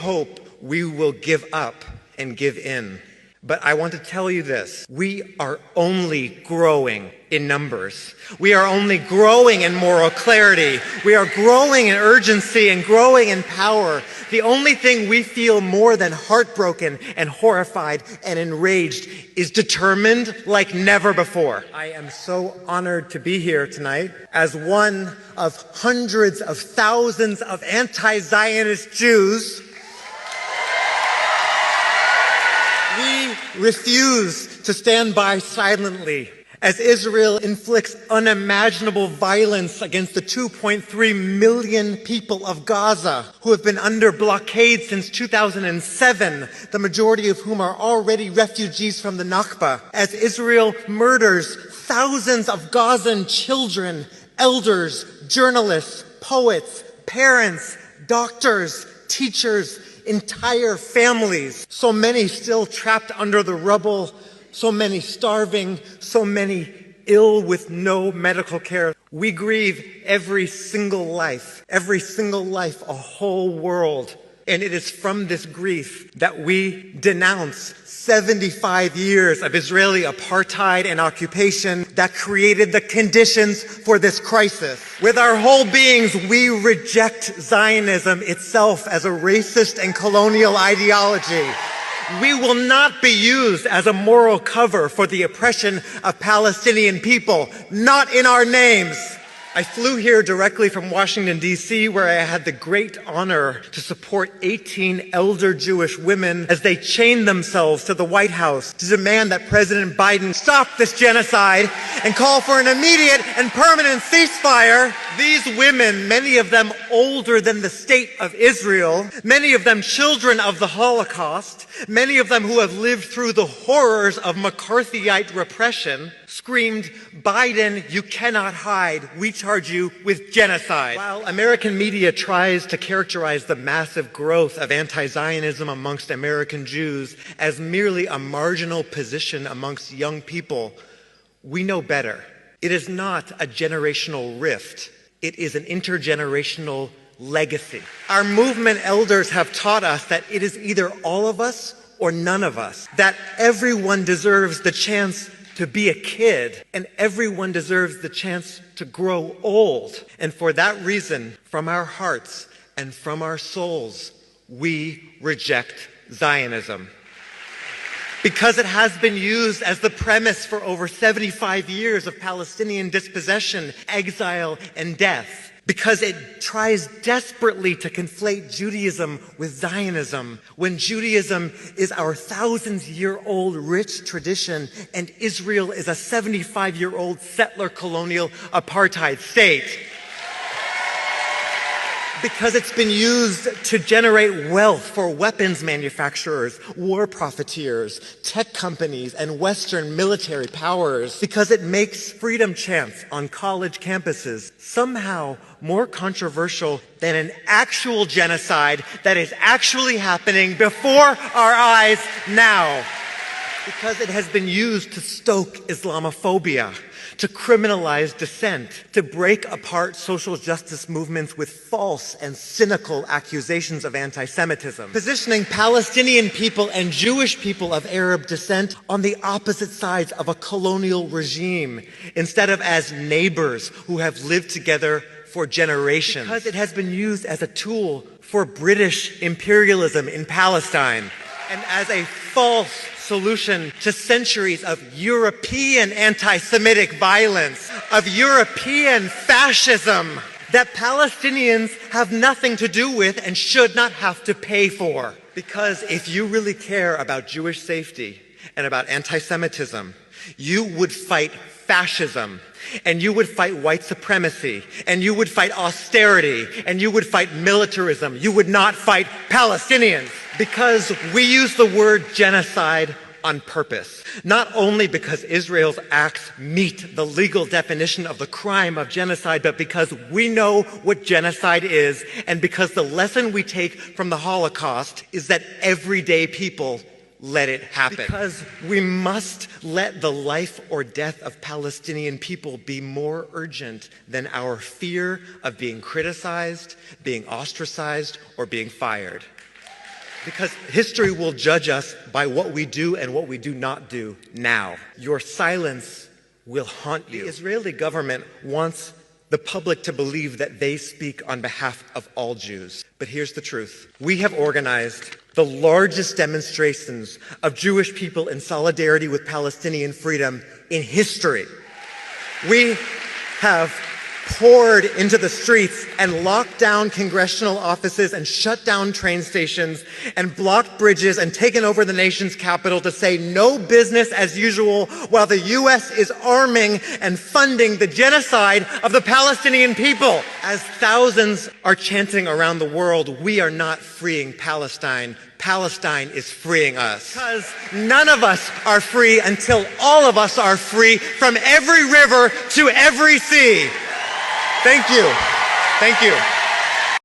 hope we will give up and give in. But I want to tell you this, we are only growing in numbers. We are only growing in moral clarity. We are growing in urgency and growing in power. The only thing we feel more than heartbroken and horrified and enraged is determined like never before. I am so honored to be here tonight as one of hundreds of thousands of anti-Zionist Jews. We refuse to stand by silently as Israel inflicts unimaginable violence against the 2.3 million people of Gaza who have been under blockade since 2007, the majority of whom are already refugees from the Nakba. As Israel murders thousands of Gazan children, elders, journalists, poets, parents, doctors, teachers, entire families, so many still trapped under the rubble, so many starving, so many ill with no medical care. We grieve every single life, a whole world. And it is from this grief that we denounce 75 years of Israeli apartheid and occupation that created the conditions for this crisis. With our whole beings, we reject Zionism itself as a racist and colonial ideology. We will not be used as a moral cover for the oppression of Palestinian people, not in our names. I flew here directly from Washington, D.C., where I had the great honor to support 18 elder Jewish women as they chained themselves to the White House to demand that President Biden stop this genocide and call for an immediate and permanent ceasefire. These women, many of them older than the state of Israel, many of them children of the Holocaust, many of them who have lived through the horrors of McCarthyite repression, screamed, "Biden, you cannot hide. We charge you with genocide." While American media tries to characterize the massive growth of anti-Zionism amongst American Jews as merely a marginal position amongst young people, we know better. It is not a generational rift. It is an intergenerational legacy. Our movement elders have taught us that it is either all of us or none of us, that everyone deserves the chance to be a kid, and everyone deserves the chance to grow old. And for that reason, from our hearts and from our souls, we reject Zionism. Because it has been used as the premise for over 75 years of Palestinian dispossession, exile, and death. Because it tries desperately to conflate Judaism with Zionism, when Judaism is our thousands-year-old rich tradition and Israel is a 75-year-old settler colonial apartheid state. Because it's been used to generate wealth for weapons manufacturers, war profiteers, tech companies, and Western military powers. Because it makes freedom chants on college campuses somehow more controversial than an actual genocide that is actually happening before our eyes now. Because it has been used to stoke Islamophobia, to criminalize dissent, to break apart social justice movements with false and cynical accusations of anti-Semitism, positioning Palestinian people and Jewish people of Arab descent on the opposite sides of a colonial regime, instead of as neighbors who have lived together for generations. Because it has been used as a tool for British imperialism in Palestine, and as a false solution to centuries of European anti-Semitic violence, of European fascism that Palestinians have nothing to do with and should not have to pay for. Because if you really care about Jewish safety and about anti-Semitism, you would fight fascism, and you would fight white supremacy, and you would fight austerity, and you would fight militarism. You would not fight Palestinians. Because we use the word genocide on purpose. Not only because Israel's acts meet the legal definition of the crime of genocide, but because we know what genocide is, and because the lesson we take from the Holocaust is that everyday people let it happen. Because we must let the life or death of Palestinian people be more urgent than our fear of being criticized, being ostracized, or being fired. Because history will judge us by what we do and what we do not do now. Your silence will haunt you. The Israeli government wants the public to believe that they speak on behalf of all Jews. But here's the truth. We have organized the largest demonstrations of Jewish people in solidarity with Palestinian freedom in history. We have poured into the streets and locked down congressional offices and shut down train stations and blocked bridges and taken over the nation's capital to say no business as usual while the U.S. is arming and funding the genocide of the Palestinian people. As thousands are chanting around the world, we are not freeing Palestine. Palestine is freeing us. Because none of us are free until all of us are free from every river to every sea. Thank you. Thank you.